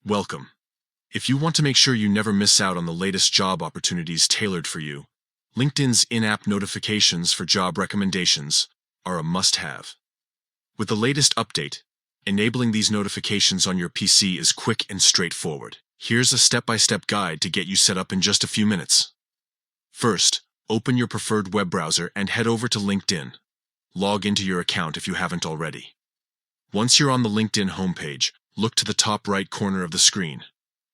Welcome. If you want to make sure you never miss out on the latest job opportunities tailored for you, LinkedIn's in-app notifications for job recommendations are a must-have. With the latest update, enabling these notifications on your PC is quick and straightforward. Here's a step-by-step guide to get you set up in just a few minutes. First, open your preferred web browser and head over to LinkedIn. Log into your account if you haven't already. Once you're on the LinkedIn homepage, look to the top right corner of the screen.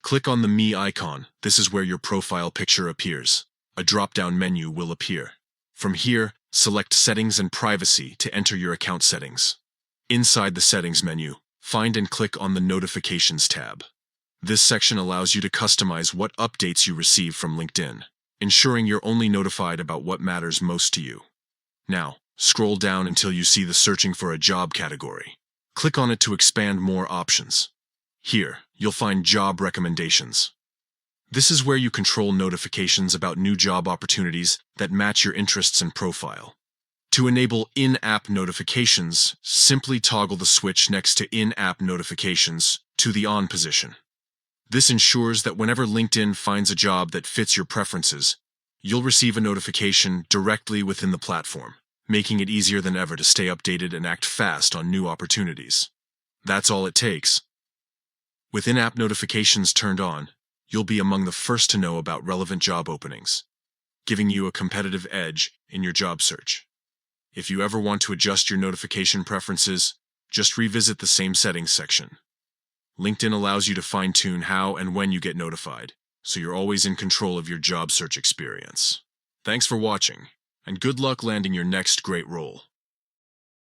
Click on the Me icon. This is where your profile picture appears. A drop-down menu will appear. From here, select Settings and Privacy to enter your account settings. Inside the Settings menu, find and click on the Notifications tab. This section allows you to customize what updates you receive from LinkedIn, ensuring you're only notified about what matters most to you. Now, scroll down until you see the Searching for a Job category. Click on it to expand more options. Here, you'll find Job Recommendations. This is where you control notifications about new job opportunities that match your interests and profile. To enable in-app notifications, simply toggle the switch next to In-app Notifications to the On position. This ensures that whenever LinkedIn finds a job that fits your preferences, you'll receive a notification directly within the platform, making it easier than ever to stay updated and act fast on new opportunities. That's all it takes. With in-app notifications turned on, you'll be among the first to know about relevant job openings, giving you a competitive edge in your job search. If you ever want to adjust your notification preferences, just revisit the same settings section. LinkedIn allows you to fine-tune how and when you get notified, so you're always in control of your job search experience. Thanks for watching, and good luck landing your next great role.